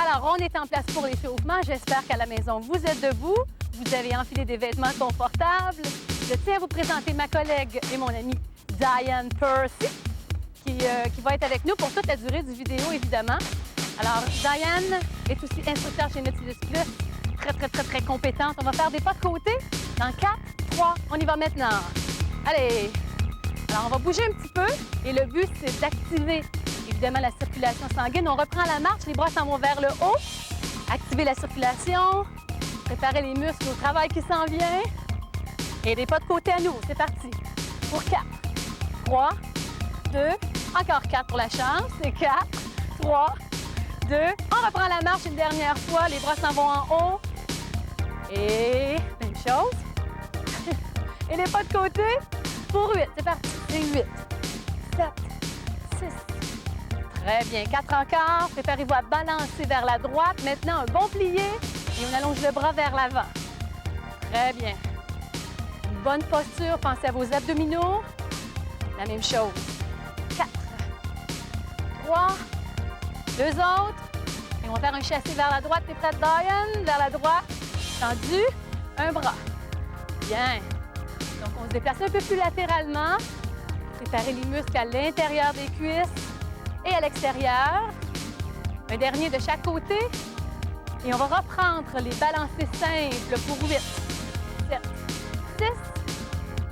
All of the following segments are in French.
Alors, on est en place pour l'échauffement. J'espère qu'à la maison, vous êtes debout. Vous avez enfilé des vêtements confortables. Je tiens à vous présenter ma collègue et mon amie Diane Percy, qui va être avec nous pour toute la durée du vidéo, évidemment. Alors, Diane est aussi instructeur chez Nautilus Plus, très compétente. On va faire des pas de côté dans 4, 3, on y va maintenant. Allez! Alors, on va bouger un petit peu et le but, c'est d'activer, évidemment, la circulation sanguine. On reprend la marche, les bras s'en vont vers le haut. Activer la circulation, préparer les muscles au travail qui s'en vient. Et des pas de côté à nouveau. C'est parti. Pour 4, 3, 2, encore 4 pour la chance. C'est 4, 3, 2. On reprend la marche une dernière fois. Les bras s'en vont en haut. Et même chose. Et les pas de côté pour 8. C'est parti. C'est 8, 7, 6. Très bien. 4 encore. Préparez-vous à balancer vers la droite. Maintenant, un bon plié. Et on allonge le bras vers l'avant. Très bien. Une bonne posture. Pensez à vos abdominaux. La même chose. 4, 3, 2 autres. Et on va faire un chassé vers la droite. T'es prête, Diane? Vers la droite. Tendu. Un bras. Bien. Donc, on se déplace un peu plus latéralement. Préparez les muscles à l'intérieur des cuisses et à l'extérieur. Un dernier de chaque côté. Et on va reprendre les balancés simples pour 8, 7, 6.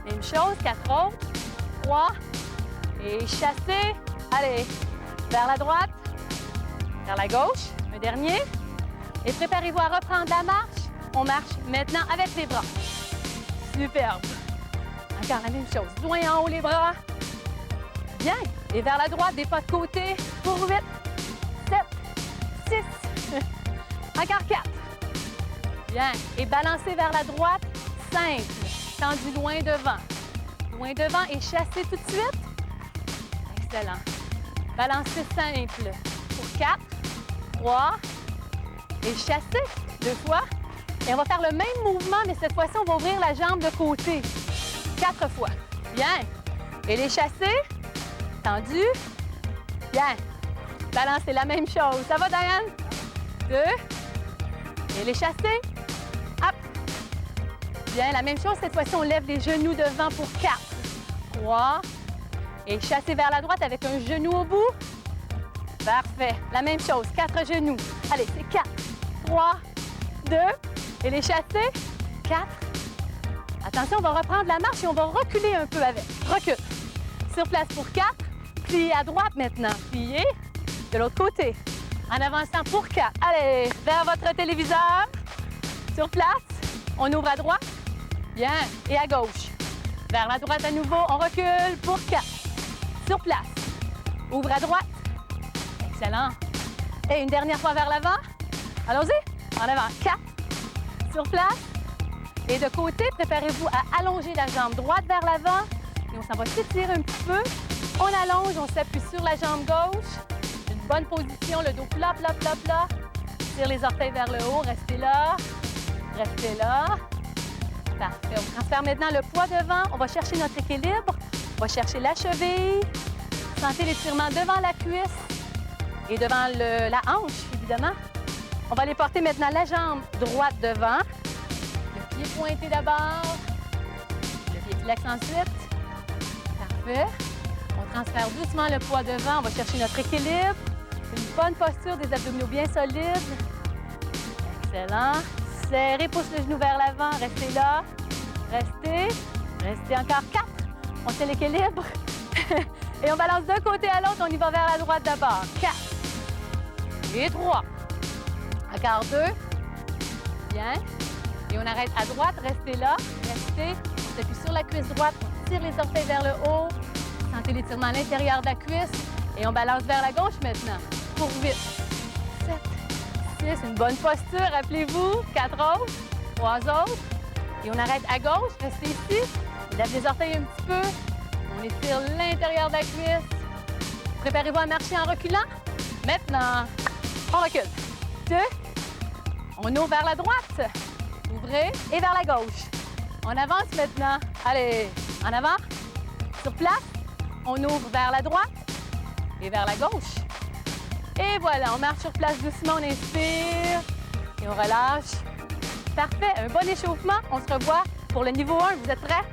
Même chose, 4 autres. 3. Et chassez. Allez, vers la droite, vers la gauche. Un dernier. Et préparez-vous à reprendre la marche. On marche maintenant avec les bras. Superbe. Encore la même chose. Loin en haut les bras. Bien. Et vers la droite, des pas de côté pour 8, 7, 6. Encore 4. Bien. Et balancez vers la droite. Simple. Tendu loin devant. Loin devant et chassez tout de suite. Excellent. Balancez simple pour 4, 3. Et chassez 2 fois. Et on va faire le même mouvement, mais cette fois-ci, on va ouvrir la jambe de côté. 4 fois. Bien. Et les chasser. Tendu. Bien. Balancez la même chose. Ça va, Diane? 2. Et les chasser. Hop. Bien, la même chose. Cette fois-ci, on lève les genoux devant pour 4. 3. Et chasser vers la droite avec un genou au bout. Parfait. La même chose. 4 genoux. Allez, c'est 4, 3, 2. Et les chasser. 4. Attention, on va reprendre la marche et on va reculer un peu avec. Recule. Sur place pour 4. Pliez à droite maintenant. Pliez de l'autre côté. En avançant pour 4. Allez, vers votre téléviseur. Sur place, on ouvre à droite. Bien. Et à gauche. Vers la droite à nouveau, on recule pour 4. Sur place. Ouvre à droite. Excellent. Et une dernière fois vers l'avant. Allons-y. En avant. 4. Sur place. Et de côté, préparez-vous à allonger la jambe droite vers l'avant. Et on s'en va s'étirer un petit peu. On allonge, on s'appuie sur la jambe gauche. Une bonne position, le dos plat, plat, plat, plat. Tire les orteils vers le haut, restez là. Restez là. Parfait. On transfère maintenant le poids devant. On va chercher notre équilibre. On va chercher la cheville. Sentez l'étirement devant la cuisse et devant la hanche, évidemment. On va aller porter maintenant la jambe droite devant. Le pied pointé d'abord. Le pied flex ensuite. Parfait. On transfère doucement le poids devant. On va chercher notre équilibre. Une bonne posture, des abdominaux bien solides. Excellent. Serrez, pousse le genou vers l'avant. Restez là. Restez. Restez encore 4. On tient l'équilibre. Et on balance d'un côté à l'autre. On y va vers la droite d'abord. 4. Et 3. Encore 2. Bien. Et on arrête à droite. Restez là. Restez. On s'appuie sur la cuisse droite. On tire les orteils vers le haut. Sentez l'étirement à l'intérieur de la cuisse. Et on balance vers la gauche maintenant. Pour 8, 7, 6. Une bonne posture. Rappelez-vous. 4 autres. 3 autres. Et on arrête à gauche. Restez ici. On lève les orteils un petit peu. On étire l'intérieur de la cuisse. Préparez-vous à marcher en reculant. Maintenant, on recule. 2. On ouvre vers la droite. Ouvrez et vers la gauche. On avance maintenant. Allez, en avant. Sur place, on ouvre vers la droite et vers la gauche. Et voilà, on marche sur place doucement, on inspire et on relâche. Parfait, un bon échauffement. On se revoit pour le niveau 1. Vous êtes prêts?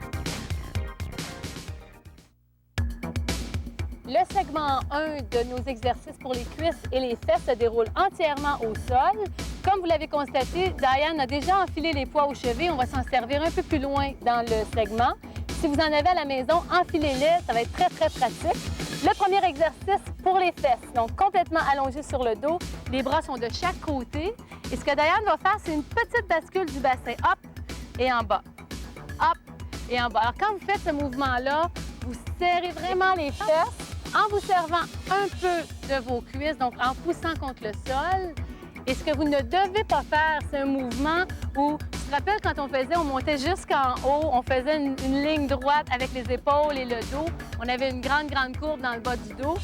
Le segment 1 de nos exercices pour les cuisses et les fesses se déroule entièrement au sol. Comme vous l'avez constaté, Diane a déjà enfilé les poids au chevet. On va s'en servir un peu plus loin dans le segment. Si vous en avez à la maison, enfilez-les. Ça va être très, très pratique. Le premier exercice pour les fesses, donc complètement allongé sur le dos. Les bras sont de chaque côté. Et ce que Diane va faire, c'est une petite bascule du bassin. Hop et en bas. Hop et en bas. Alors, quand vous faites ce mouvement-là, vous serrez vraiment les fesses en vous servant un peu de vos cuisses, donc en poussant contre le sol. Et ce que vous ne devez pas faire, c'est un mouvement où, je te rappelle, quand on montait jusqu'en haut, on faisait une ligne droite avec les épaules et le dos. On avait une grande courbe dans le bas du dos.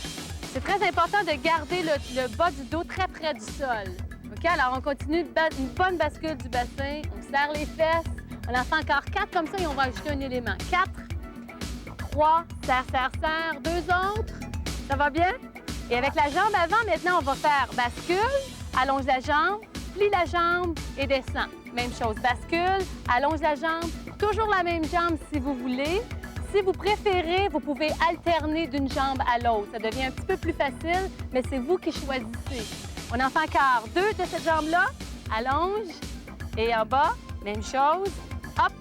C'est très important de garder le bas du dos très près du sol. OK? Alors, on continue une bonne bascule du bassin. On serre les fesses. On en fait encore 4 comme ça et on va ajouter un élément. 4, 3, serre, serre, serre. 2 autres. Ça va bien? Et avec la jambe avant, maintenant, on va faire bascule, allonge la jambe, plie la jambe et descend. Même chose, bascule, allonge la jambe, toujours la même jambe si vous voulez. Si vous préférez, vous pouvez alterner d'une jambe à l'autre. Ça devient un petit peu plus facile, mais c'est vous qui choisissez. On en fait encore 2 de cette jambe-là. Allonge et en bas, même chose. Hop,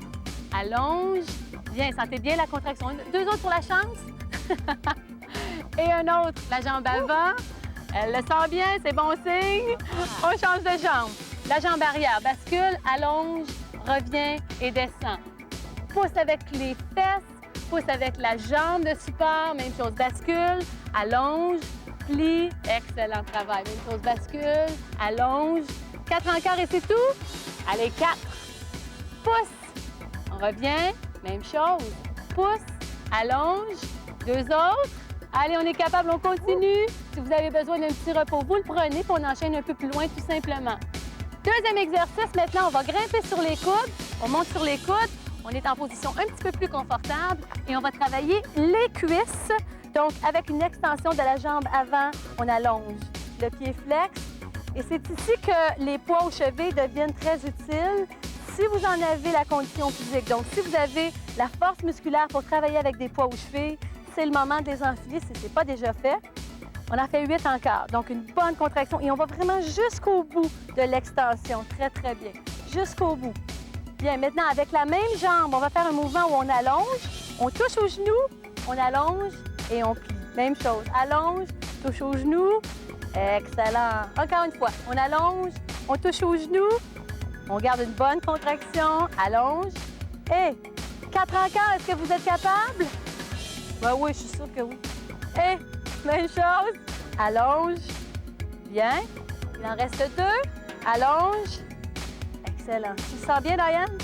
allonge. Bien, sentez bien la contraction. 2 autres pour la chance. Et un autre, la jambe avant. Elle le sent bien, c'est bon signe. On change de jambe. La jambe arrière, bascule, allonge, revient et descend. Pousse avec les fesses, pousse avec la jambe de support. Même chose, bascule, allonge, plie. Excellent travail. Même chose, bascule, allonge. 4 encore et c'est tout. Allez, 4. Pousse. On revient. Même chose. Pousse, allonge. 2 autres. Allez, on est capable, on continue. Si vous avez besoin d'un petit repos, vous le prenez, puis on enchaîne un peu plus loin tout simplement. Deuxième exercice, maintenant, on va grimper sur les coudes. On monte sur les coudes. On est en position un petit peu plus confortable et on va travailler les cuisses. Donc, avec une extension de la jambe avant, on allonge le pied flex. Et c'est ici que les poids au chevet deviennent très utiles si vous en avez la condition physique. Donc, si vous avez la force musculaire pour travailler avec des poids aux chevilles, c'est le moment de les enfiler si ce n'est pas déjà fait. On en fait 8 encore. Donc, une bonne contraction. Et on va vraiment jusqu'au bout de l'extension. Très, très bien. Jusqu'au bout. Bien, maintenant, avec la même jambe, on va faire un mouvement où on allonge, on touche au genou, on allonge et on plie. Même chose. Allonge, touche au genou. Excellent. Encore une fois. On allonge, on touche au genou. On garde une bonne contraction. Allonge. Et 4 encore. Est-ce que vous êtes capable? Ben oui, je suis sûre que oui. Et même chose. Allonge. Bien. Il en reste 2. Allonge. Excellent. Tu sens bien, Diane?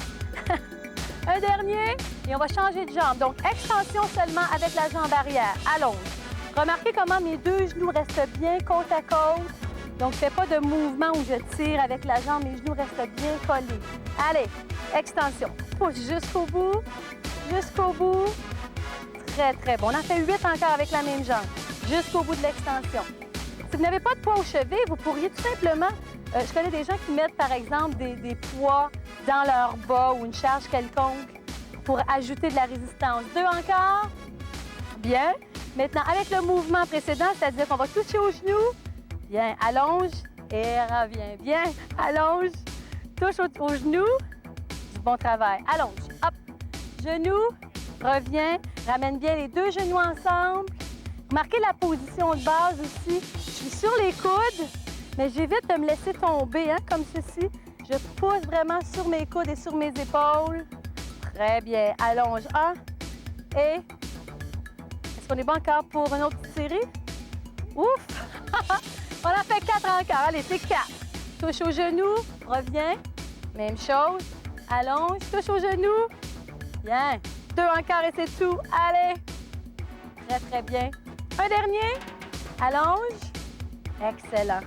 Un dernier. Et on va changer de jambe. Donc, extension seulement avec la jambe arrière. Allonge. Remarquez comment mes 2 genoux restent bien côte à côte. Donc, je ne fais pas de mouvement où je tire avec la jambe. Mes genoux restent bien collés. Allez, extension. Pousse jusqu'au bout. Jusqu'au bout. Très, très bon. On en fait 8 encore avec la même jambe. Jusqu'au bout de l'extension. Si vous n'avez pas de poids au chevet, vous pourriez tout simplement... je connais des gens qui mettent, par exemple, des poids dans leur bas ou une charge quelconque pour ajouter de la résistance. 2 encore. Bien. Maintenant, avec le mouvement précédent, c'est-à-dire qu'on va toucher au genou. Bien. Allonge et reviens. Bien. Allonge. Touche au genou. Du bon travail. Allonge. Hop. Genou. Reviens. Ramène bien les 2 genoux ensemble. Remarquez la position de base aussi. Je suis sur les coudes, mais j'évite de me laisser tomber, hein, comme ceci. Je pousse vraiment sur mes coudes et sur mes épaules. Très bien. Allonge. 1. Et... Est-ce qu'on est bon encore pour une autre petite série? Ouf! On en fait 4 encore. Allez, c'est 4. Touche au genou. Reviens. Même chose. Allonge. Touche au genou. Bien. 2 encore et c'est tout. Allez. Très, très bien. Un dernier. Allonge. Excellent.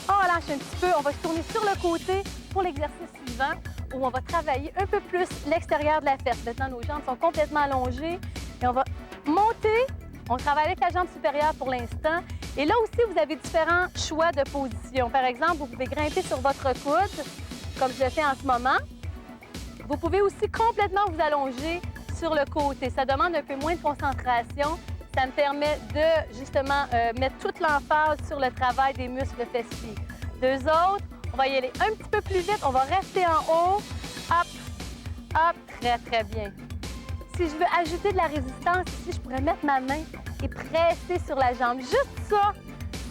On relâche un petit peu. On va se tourner sur le côté pour l'exercice suivant où on va travailler un peu plus l'extérieur de la fesse. Maintenant, nos jambes sont complètement allongées et on va monter. On travaille avec la jambe supérieure pour l'instant Et là aussi, vous avez différents choix de position. Par exemple, vous pouvez grimper sur votre coude, comme je le fais en ce moment. Vous pouvez aussi complètement vous allonger sur le côté. Ça demande un peu moins de concentration. Ça me permet de, justement, mettre toute l'emphase sur le travail des muscles fessiers. Deux autres, on va y aller un petit peu plus vite. On va rester en haut. Hop, hop, très, très bien. Si je veux ajouter de la résistance ici, je pourrais mettre ma main et presser sur la jambe. Juste ça,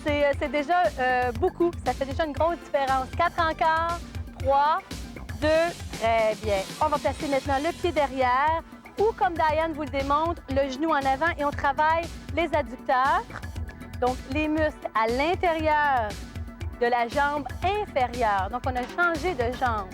c'est déjà beaucoup. Ça fait déjà une grosse différence. 4 encore, 3, 2, très bien. On va placer maintenant le pied derrière ou, comme Diane vous le démontre, le genou en avant et on travaille les adducteurs. Donc, les muscles à l'intérieur de la jambe inférieure. Donc, on a changé de jambe.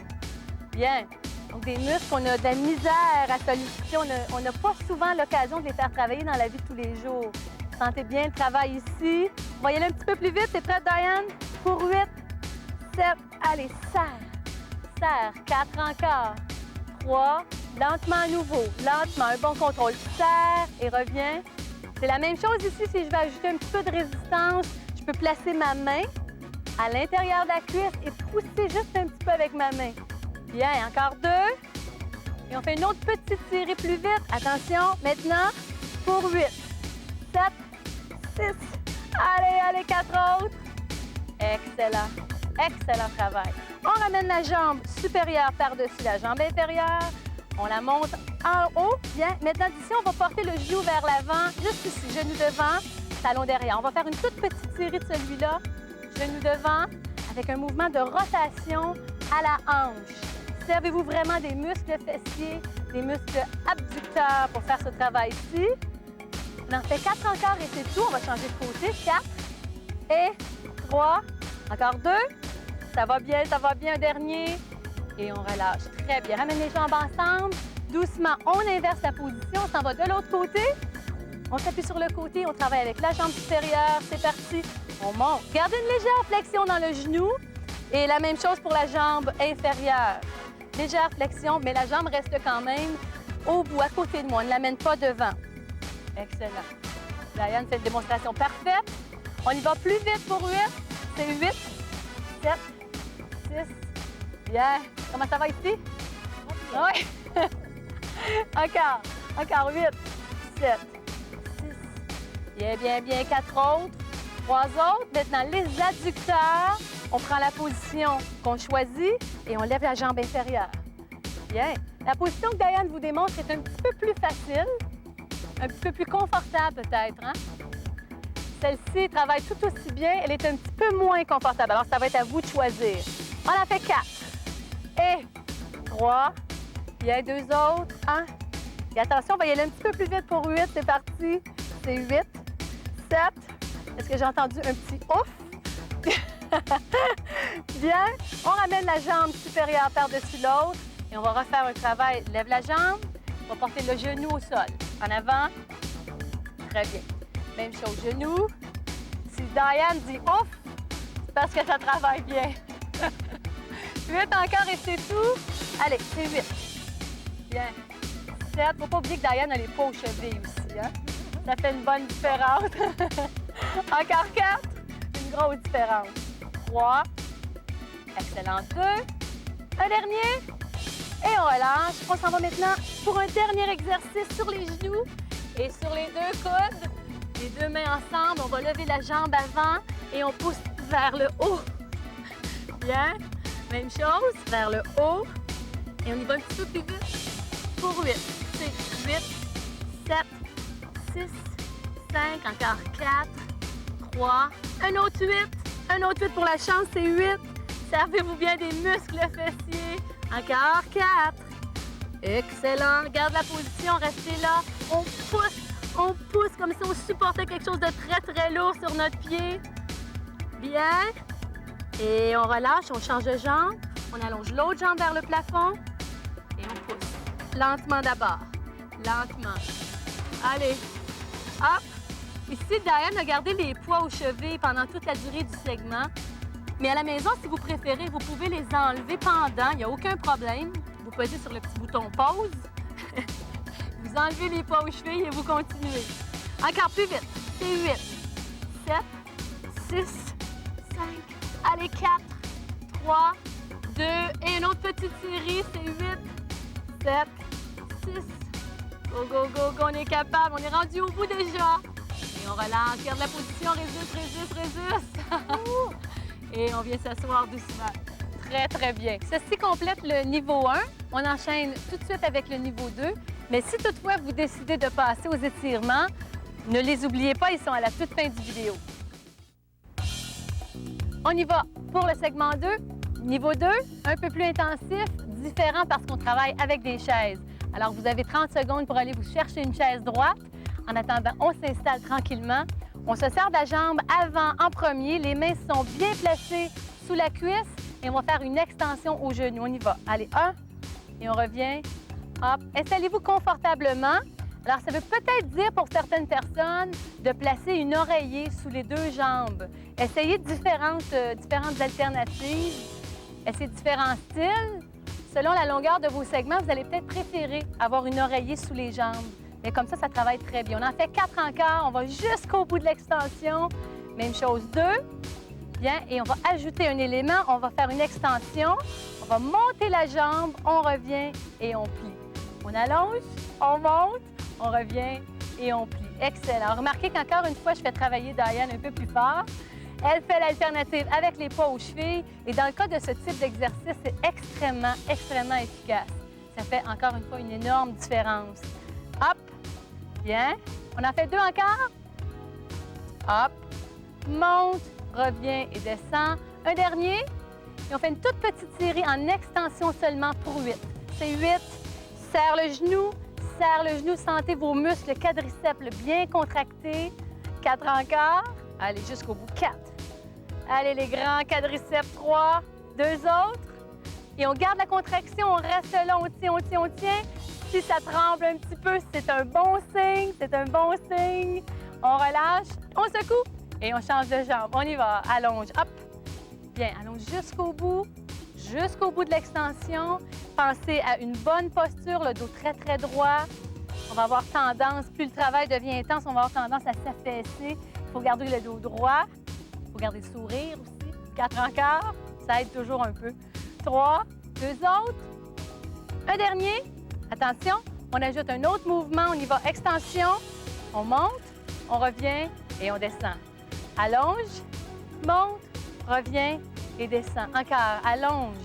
Bien. Donc, des muscles qu'on a de la misère à solliciter. On n'a pas souvent l'occasion de les faire travailler dans la vie de tous les jours. Sentez bien le travail ici. On va y aller un petit peu plus vite. T'es prête, Diane? Pour 8, 7, allez, serre. Serre. 4 encore. 3, lentement à nouveau. Lentement, un bon contrôle. Serre et reviens. C'est la même chose ici. Si je vais ajouter un petit peu de résistance, je peux placer ma main à l'intérieur de la cuisse et pousser juste un petit peu avec ma main. Bien, encore 2. Et on fait une autre petite série plus vite. Attention, maintenant, pour 8, 7, 6. Allez, allez, 4 autres. Excellent. Excellent travail. On ramène la jambe supérieure par-dessus la jambe inférieure. On la monte en haut. Bien. Maintenant, d'ici, on va porter le genou vers l'avant, juste ici. Genou devant, talon derrière. On va faire une toute petite série de celui-là. Genou devant, avec un mouvement de rotation à la hanche. Servez-vous vraiment des muscles fessiers, des muscles abducteurs pour faire ce travail-ci. On en fait 4 encore et c'est tout. On va changer de côté. 4 et 3. Encore 2. Ça va bien, ça va bien. Un dernier. Et on relâche. Très bien. Ramène les jambes ensemble. Doucement, on inverse la position. On s'en va de l'autre côté. On s'appuie sur le côté. On travaille avec la jambe supérieure. C'est parti. On monte. Gardez une légère flexion dans le genou. Et la même chose pour la jambe inférieure. Légère flexion, mais la jambe reste quand même au bout, à côté de moi. On ne l'amène pas devant. Excellent. Diane fait une démonstration parfaite. On y va plus vite pour 8. C'est 8, 7, 6. Bien. Comment ça va ici? Oui. Encore 8, 7, 6. Bien, bien, bien. 4 autres. 3 autres. Maintenant, les adducteurs. On prend la position qu'on choisit et on lève la jambe inférieure. Bien. La position que Diane vous démontre est un petit peu plus facile, un petit peu plus confortable peut-être. Hein? Celle-ci travaille tout aussi bien. Elle est un petit peu moins confortable. Alors, ça va être à vous de choisir. On en fait 4. Et 3. Bien, 2 autres. 1. Et attention, on va y aller un petit peu plus vite pour 8. C'est parti. C'est 8. 7. Est-ce que j'ai entendu un petit ouf? Bien. On ramène la jambe supérieure par-dessus l'autre et on va refaire un travail. Lève la jambe. On va porter le genou au sol. En avant. Très bien. Même chose, genou. Si Diane dit ouf, c'est parce que ça travaille bien. 8 encore et c'est tout. Allez, c'est 8. Bien. 7. Faut pas oublier que Diane a les pas au cheveux aussi. Hein? Ça fait une bonne différence. Encore 4. Une grosse différence. 3. Excellent. 2. Un dernier. Et on relâche. On s'en va maintenant pour un dernier exercice sur les genoux et sur les 2 coudes. Les 2 mains ensemble. On va lever la jambe avant et on pousse vers le haut. Bien. Même chose, vers le haut. Et on y va un petit peu plus vite. Pour 8. C'est 8, 7, 6, 5. Encore 4, 3. Un autre 8. Un autre 8 pour la chance, c'est 8. Servez-vous bien des muscles fessiers. Encore 4. Excellent. Garde la position, restez là. On pousse comme si on supportait quelque chose de très, très lourd sur notre pied. Bien. Et on relâche, on change de jambe. On allonge l'autre jambe vers le plafond. Et on pousse. Lentement d'abord. Lentement. Allez. Hop. Ici, Diane a gardé les poids au chevet pendant toute la durée du segment. Mais à la maison, si vous préférez, vous pouvez les enlever pendant. Il n'y a aucun problème. Vous posez sur le petit bouton pause. Vous enlevez les poids aux chevilles et vous continuez. Encore plus vite. C'est 8, 7, 6, 5, allez, 4, 3, 2, et une autre petite série, c'est 8, 7, 6. Go, go, go, go, on est capable, on est rendu au bout déjà. Et on relâche, garde la position, résiste, résiste, résiste. Et on vient s'asseoir doucement. Très, très bien. Ceci complète le niveau 1. On enchaîne tout de suite avec le niveau 2. Mais si toutefois vous décidez de passer aux étirements, ne les oubliez pas, ils sont à la toute fin du vidéo. On y va pour le segment 2. Niveau 2, un peu plus intensif, différent parce qu'on travaille avec des chaises. Alors, vous avez 30 secondes pour aller vous chercher une chaise droite. En attendant, on s'installe tranquillement. On se sert de la jambe avant en premier. Les mains sont bien placées sous la cuisse et on va faire une extension au genou. On y va. Allez, 1 et on revient. Hop. Installez-vous confortablement. Alors, ça veut peut-être dire pour certaines personnes de placer une oreiller sous les deux jambes. Essayez différentes alternatives. Essayez différents styles. Selon la longueur de vos segments, vous allez peut-être préférer avoir une oreiller sous les jambes. Mais comme ça travaille très bien. On en fait 4 encore. On va jusqu'au bout de l'extension. Même chose, 2. Bien, et on va ajouter un élément. On va faire une extension. On va monter la jambe. On revient et on plie. On allonge, on monte, on revient et on plie. Excellent. Remarquez qu'encore une fois, je fais travailler Diane un peu plus fort. Elle fait l'alternative avec les poids aux chevilles. Et dans le cas de ce type d'exercice, c'est extrêmement, extrêmement efficace. Ça fait encore une fois une énorme différence. Hop. Bien. On en fait 2 encore. Hop. Monte, revient et descend. Un dernier. Et on fait une toute petite série en extension seulement pour 8. C'est 8. Serre le genou. Serre le genou. Sentez vos muscles quadriceps bien contractés. 4 encore. Allez, jusqu'au bout. 4. Allez, les grands quadriceps. 3. 2 autres. Et on garde la contraction. On reste là. On tient, on tient, on tient. Si ça tremble un petit peu, c'est un bon signe. C'est un bon signe. On relâche. On secoue. Et on change de jambe. On y va. Allonge. Hop. Bien. Allonge jusqu'au bout. Jusqu'au bout de l'extension. Pensez à une bonne posture, le dos très, très droit. On va avoir tendance, plus le travail devient intense, on va avoir tendance à s'affaisser. Il faut garder le dos droit. Il faut garder le sourire aussi. 4 encore. Ça aide toujours un peu. 3, 2 autres. Un dernier. Attention, on ajoute un autre mouvement. On y va. Extension. On monte, on revient et on descend. Allonge, monte, revient et descend. Encore. Allonge,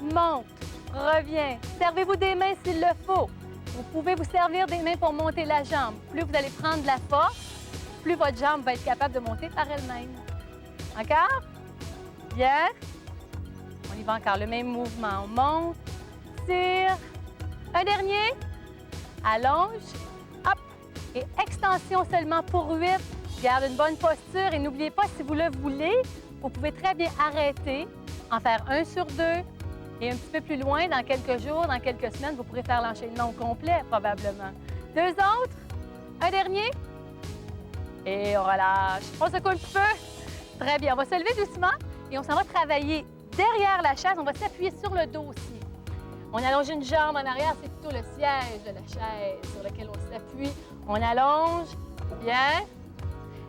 monte, revient. Servez-vous des mains s'il le faut. Vous pouvez vous servir des mains pour monter la jambe. Plus vous allez prendre de la force, plus votre jambe va être capable de monter par elle-même. Encore? Bien. On y va encore. Le même mouvement. On monte, tire. Un dernier. Allonge. Hop. Et extension seulement pour 8. Garde une bonne posture et n'oubliez pas, si vous le voulez, vous pouvez très bien arrêter, en faire 1 sur 2. Et un petit peu plus loin, dans quelques jours, dans quelques semaines, vous pourrez faire l'enchaînement au complet, probablement. 2 autres. Un dernier. Et on relâche. On secoue un petit peu. Très bien. On va se lever doucement et on s'en va travailler derrière la chaise. On va s'appuyer sur le dos aussi. On allonge une jambe en arrière, c'est plutôt le siège de la chaise sur lequel on s'appuie. On allonge. Bien.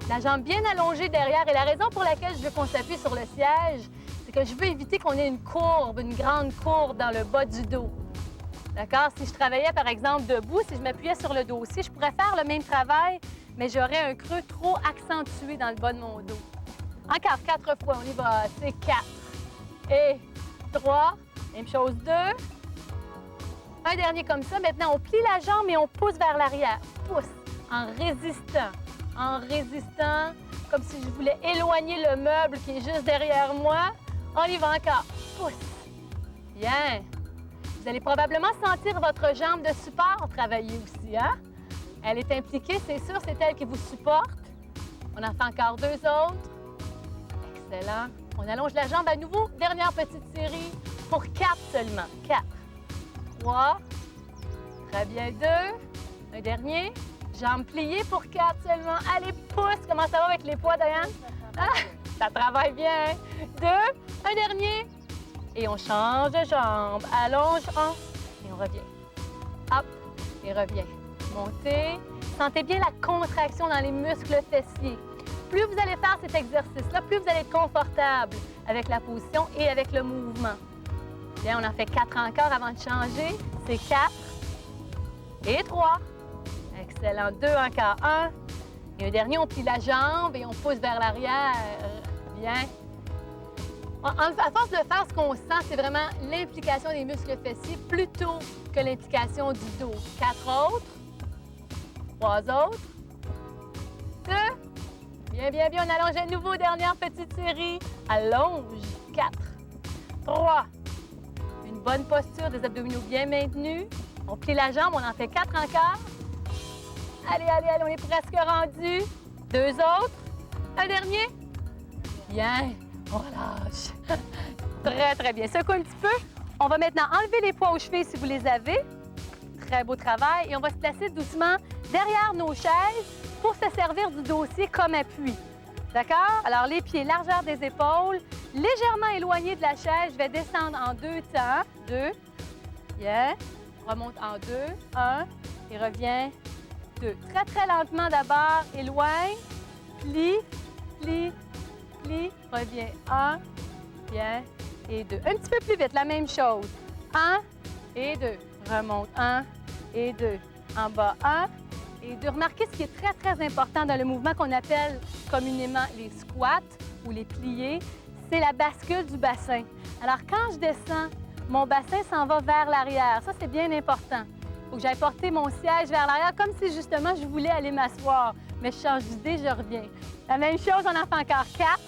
La jambe bien allongée derrière. Et la raison pour laquelle je veux qu'on s'appuie sur le siège, c'est que je veux éviter qu'on ait une courbe, une grande courbe dans le bas du dos. D'accord? Si je travaillais, par exemple, debout, si je m'appuyais sur le dos aussi, je pourrais faire le même travail, mais j'aurais un creux trop accentué dans le bas de mon dos. Encore 4 fois, on y va. C'est 4. Et 3. Même chose, 2. Un dernier comme ça. Maintenant, on plie la jambe et on pousse vers l'arrière. Pousse en résistant. En résistant, comme si je voulais éloigner le meuble qui est juste derrière moi. On y va encore. Pousse. Bien. Vous allez probablement sentir votre jambe de support travailler aussi, hein? Elle est impliquée, c'est sûr, c'est elle qui vous supporte. On en fait encore 2 autres. Excellent. On allonge la jambe à nouveau. Dernière petite série pour 4 seulement. 4. 3. Très bien, 2. Un dernier. Jambes pliées pour 4 seulement. Allez, pousse. Comment ça va avec les poids, Diane? Ah, ça travaille bien. 2. Un dernier. Et on change de jambe. Allonge 1. Et on revient. Hop. Et revient. Montez. Sentez bien la contraction dans les muscles fessiers. plus vous allez faire cet exercice-là, plus vous allez être confortable avec la position et avec le mouvement. Bien, on en fait 4 encore avant de changer. C'est 4 et 3. Excellent. 2 encore. 1. Et un dernier, on plie la jambe et on pousse vers l'arrière. Bien. À force de faire, ce qu'on sent, c'est vraiment l'implication des muscles fessiers plutôt que l'implication du dos. 4 autres. 3 autres. 2. Bien, bien, bien. On allonge à nouveau. Dernière petite série. Allonge. 4. 3. Une bonne posture, des abdominaux bien maintenus. On plie la jambe. On en fait 4 encore. Allez, allez, allez. On est presque rendu. 2 autres. Un dernier. Bien. On relâche. Très, très bien. Secoue un petit peu. On va maintenant enlever les poids aux chevilles si vous les avez. Très beau travail. Et on va se placer doucement derrière nos chaises pour se servir du dossier comme appui. D'accord? Alors, les pieds, largeur des épaules, légèrement éloignés de la chaise. Je vais descendre en 2 temps. 2. Bien. Remonte en 2. 1. Et reviens. 2. Très, très lentement d'abord. Éloigne. Plie. Plie. Plie. Reviens. 1. Bien. Et 2. Un petit peu plus vite. La même chose. 1 et 2. Remonte. 1 et 2. En bas. 1 et 2. Remarquez ce qui est très, très important dans le mouvement qu'on appelle communément les squats ou les pliés, c'est la bascule du bassin. Alors, quand je descends, mon bassin s'en va vers l'arrière. Ça, c'est bien important. Il faut que j'aille porter mon siège vers l'arrière, comme si, justement, je voulais aller m'asseoir. Mais je change d'idée, je reviens. La même chose, on en fait encore 4.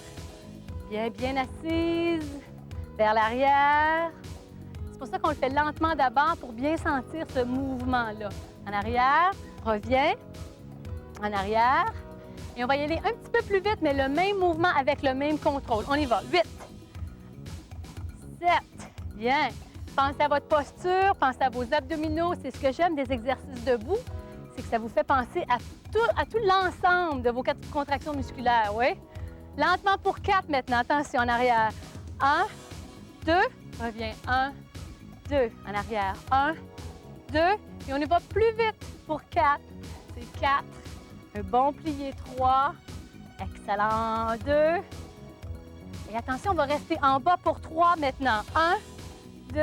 Bien, bien assise, vers l'arrière. C'est pour ça qu'on le fait lentement d'abord pour bien sentir ce mouvement-là. En arrière, reviens, en arrière. Et on va y aller un petit peu plus vite, mais le même mouvement avec le même contrôle. On y va. 8, 7, bien. Pensez à votre posture, pensez à vos abdominaux. C'est ce que j'aime des exercices debout, c'est que ça vous fait penser à tout l'ensemble de vos contractions musculaires, oui? Lentement pour 4 maintenant. Attention, en arrière. 1, 2, reviens. 1, 2, en arrière. 1, 2, et on y va plus vite pour 4. C'est 4. Un bon plié, 3. Excellent, 2. Et attention, on va rester en bas pour 3 maintenant. 1, 2,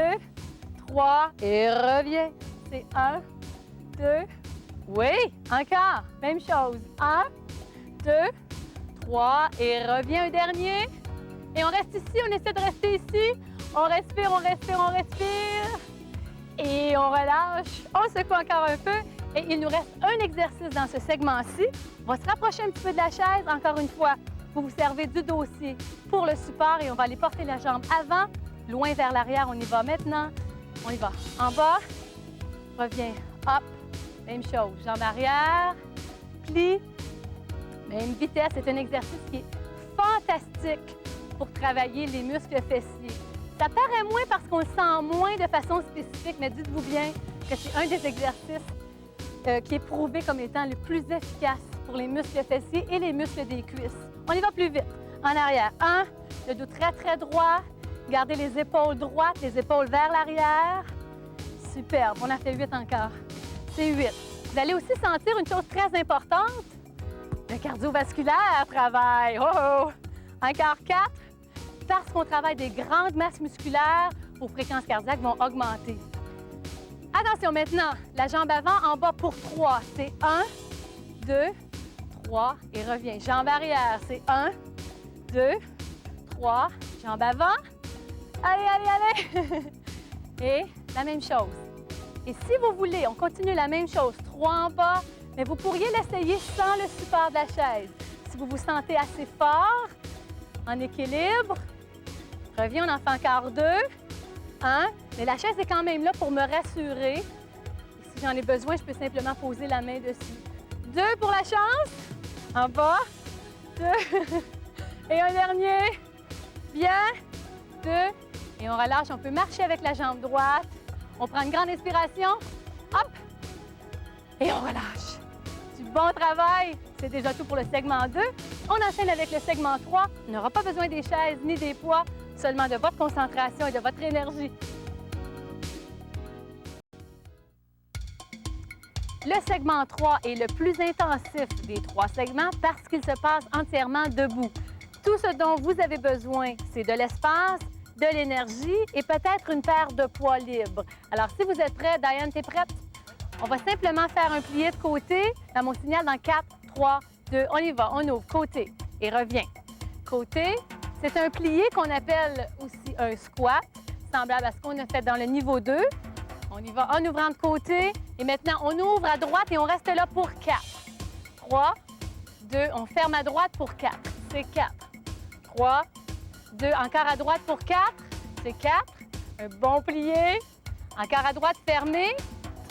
3, et reviens. C'est 1, 2, oui, encore. Même chose. 1, 2, 3, et reviens un dernier. Et on reste ici, on essaie de rester ici. On respire, on respire, on respire. Et on relâche. On secoue encore un peu. Et il nous reste un exercice dans ce segment-ci. On va se rapprocher un petit peu de la chaise. Encore une fois, vous vous servez du dossier pour le support et on va aller porter la jambe avant, loin vers l'arrière. On y va maintenant. On y va. En bas, reviens, hop. Même chose. Jambe arrière, plie. Même vitesse. C'est un exercice qui est fantastique pour travailler les muscles fessiers. Ça paraît moins parce qu'on le sent moins de façon spécifique, mais dites-vous bien que c'est un des exercices qui est prouvé comme étant le plus efficace pour les muscles fessiers et les muscles des cuisses. On y va plus vite. En arrière. 1, le dos très, très droit. Gardez les épaules droites, les épaules vers l'arrière. Superbe. On en fait 8 encore. C'est 8. Vous allez aussi sentir une chose très importante. Le cardiovasculaire travaille. Oh, oh. Encore 4. Parce qu'on travaille des grandes masses musculaires, vos fréquences cardiaques vont augmenter. Attention maintenant, la jambe avant, en bas pour 3. C'est 1, 2, 3 et reviens. Jambe arrière, c'est 1, 2, 3. Jambe avant. Allez, allez, allez. Et la même chose. Et si vous voulez, on continue la même chose. 3 en bas, mais vous pourriez l'essayer sans le support de la chaise. Si vous vous sentez assez fort, en équilibre. Reviens, on en fait encore 2. 1. Mais la chaise est quand même là pour me rassurer. Et si j'en ai besoin, je peux simplement poser la main dessus. 2 pour la chance. En bas. 2. Et un dernier. Bien. 2. Et on relâche. On peut marcher avec la jambe droite. On prend une grande inspiration. Hop. Et on relâche. Du bon travail. C'est déjà tout pour le segment 2. On enchaîne avec le segment 3. On n'aura pas besoin des chaises ni des poids, seulement de votre concentration et de votre énergie. Le segment 3 est le plus intensif des 3 segments parce qu'il se passe entièrement debout. Tout ce dont vous avez besoin, c'est de l'espace, de l'énergie et peut-être une paire de poids libres. Alors, si vous êtes prêts, Diane, t'es prête? On va simplement faire un plié de côté. Dans mon signal, dans 4, 3, 2, on y va. On ouvre, côté et revient. Côté, c'est un plié qu'on appelle aussi un squat, semblable à ce qu'on a fait dans le niveau 2. On y va en ouvrant de côté. Et maintenant, on ouvre à droite et on reste là pour 4. 3, 2, on ferme à droite pour 4. C'est 4. 3, 2, encore à droite pour 4. C'est 4. Un bon plié. Encore à droite, fermé.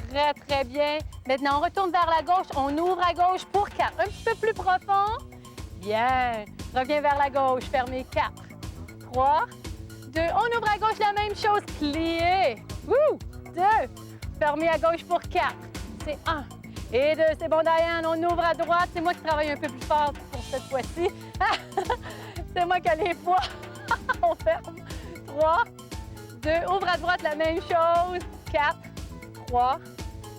Très, très bien. Maintenant, on retourne vers la gauche. On ouvre à gauche pour 4. Un petit peu plus profond. Bien. Reviens vers la gauche. Fermé. 4. 3, 2. On ouvre à gauche, la même chose. Plié. 2. Fermé à gauche pour 4. C'est 1. Et 2. C'est bon, Diane. On ouvre à droite. C'est moi qui travaille un peu plus fort pour cette fois-ci. C'est moi qui ai les poids. On ferme. 3, 2. Ouvre à droite, la même chose. 4, 3,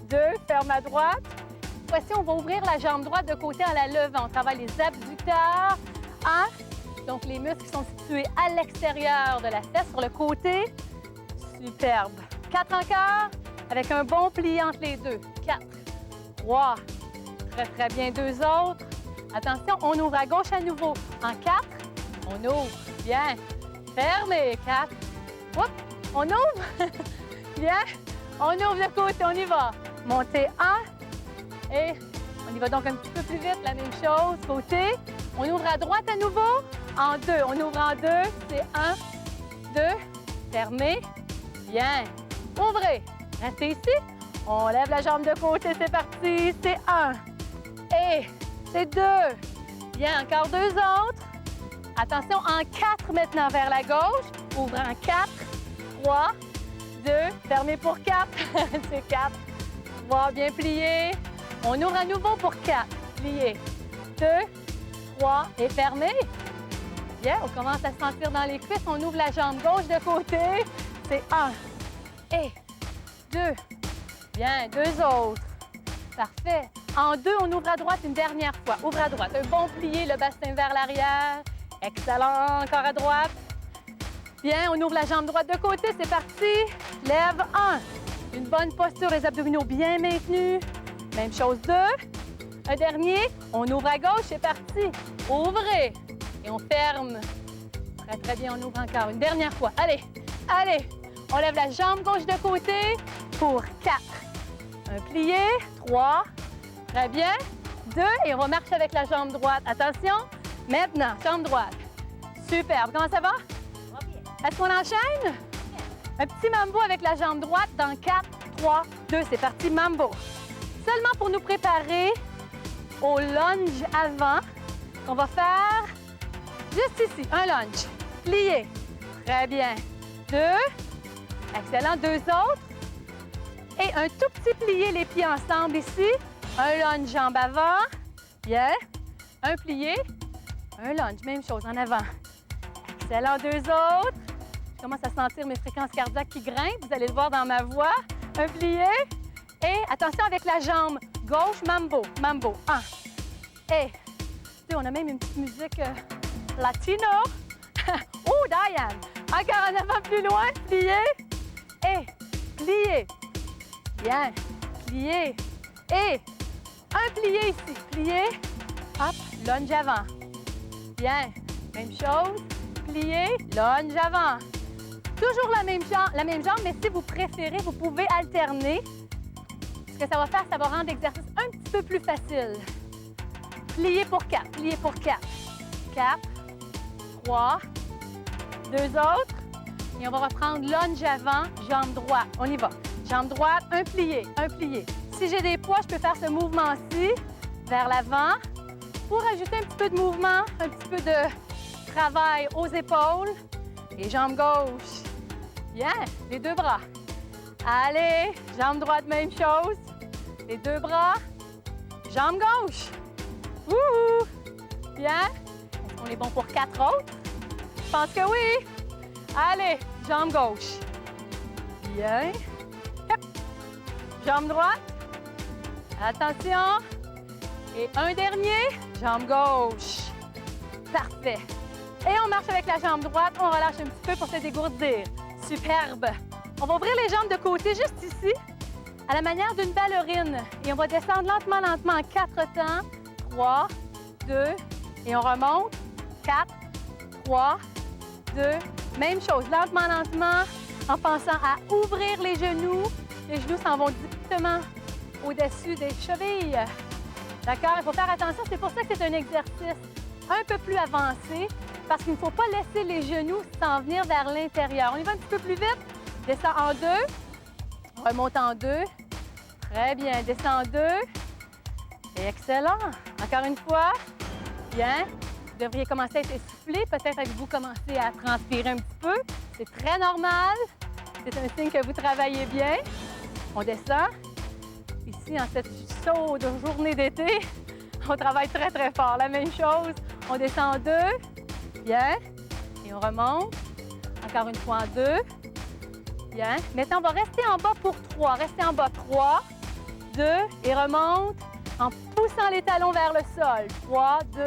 2. Ferme à droite. Voici, on va ouvrir la jambe droite de côté en la levant. On travaille les abducteurs. 1. Donc, les muscles qui sont situés à l'extérieur de la fesse, sur le côté. Superbe. 4 encore, avec un bon pli entre les deux. 4, 3. Très, très bien. 2 autres. Attention, on ouvre à gauche à nouveau. En 4, on ouvre. Bien. Fermé. 4. Oups. On ouvre. Bien. On ouvre de côté. On y va. Montez 1. Et on y va donc un petit peu plus vite. La même chose. Côté. On ouvre à droite à nouveau. En 2. On ouvre en 2. C'est 1, 2. Fermé. Bien. Ouvrez. Restez ici. On lève la jambe de côté. C'est parti. C'est 1. Et c'est 2. Bien. Encore 2 autres. Attention. En 4 maintenant vers la gauche. Ouvre en 4. 3, 2. Fermé pour 4. C'est 4. 3. Bien plié. On ouvre à nouveau pour 4. Plié. 2, 3 et fermé. Bien. On commence à se sentir dans les cuisses. On ouvre la jambe gauche de côté. C'est 1. Et 2. Bien, 2 autres. Parfait. En 2, on ouvre à droite une dernière fois. Ouvre à droite. Un bon plié, le bassin vers l'arrière. Excellent. Encore à droite. Bien, on ouvre la jambe droite de côté. C'est parti. Lève 1. Une bonne posture, les abdominaux bien maintenus. Même chose 2. Un dernier. On ouvre à gauche. C'est parti. Ouvrez. Et on ferme. Très, très bien. On ouvre encore une dernière fois. Allez. Allez. On lève la jambe gauche de côté pour 4. Un plié, 3. Très bien. 2 et on va marcher avec la jambe droite. Attention. Maintenant, jambe droite. Superbe. Comment ça va? Est-ce qu'on enchaîne? Un petit mambo avec la jambe droite dans 4, 3, 2. C'est parti, mambo. Seulement pour nous préparer au lunge avant qu'on va faire juste ici. Un lunge. Plié. Très bien. 2. Excellent. 2 autres. Et un tout petit plié, les pieds ensemble ici. Un lunge, jambe avant. Bien. Un plié. Un lunge. Même chose, en avant. Excellent. 2 autres. Je commence à sentir mes fréquences cardiaques qui grimpent. Vous allez le voir dans ma voix. Un plié. Et attention avec la jambe gauche, mambo. Mambo. 1. Et on a même une petite musique latino. Oh, Diane. Encore en avant, plus loin. Plié. Et plié. Bien. Plié. Et un plié ici. Plié. Hop. Lunge avant. Bien. Même chose. Plié. Lunge avant. Toujours la même jambe, mais si vous préférez, vous pouvez alterner. Ce que ça va faire, ça va rendre l'exercice un petit peu plus facile. Plié pour 4. Plié pour 4. 4. 3. 2 autres. Et on va reprendre lunge avant, jambe droite. On y va. Jambe droite, un plié, un plié. Si j'ai des poids, je peux faire ce mouvement-ci vers l'avant pour ajouter un petit peu de mouvement, un petit peu de travail aux épaules. Et jambe gauche. Bien, les 2 bras. Allez, jambe droite, même chose. Les 2 bras. Jambe gauche. Wouhou! Bien. Est-ce qu'on est bon pour 4 autres? Je pense que oui. Allez, jambe gauche. Bien. Hop. Jambe droite. Attention. Et un dernier, jambe gauche. Parfait. Et on marche avec la jambe droite, on relâche un petit peu pour se dégourdir. Superbe. On va ouvrir les jambes de côté juste ici, à la manière d'une ballerine. Et on va descendre lentement, lentement en 4 temps. 3, 2, et on remonte. 4, 3, 2. Même chose, lentement, lentement, en pensant à ouvrir les genoux. Les genoux s'en vont directement au-dessus des chevilles. D'accord? Il faut faire attention, c'est pour ça que c'est un exercice un peu plus avancé, parce qu'il ne faut pas laisser les genoux s'en venir vers l'intérieur. On y va un petit peu plus vite. Descend en 2, remonte en 2. Très bien, descend en 2. Excellent. Encore une fois. Bien. Vous devriez commencer à être essoufflé. Peut-être que vous commencez à transpirer un petit peu. C'est très normal. C'est un signe que vous travaillez bien. On descend. Ici, en cette chaude journée d'été, on travaille très, très fort. La même chose. On descend en 2. Bien. Et on remonte. Encore une fois en 2. Bien. Maintenant, on va rester en bas pour 3. Restez en bas. 3, 2, et remonte en poussant les talons vers le sol. 3, 2,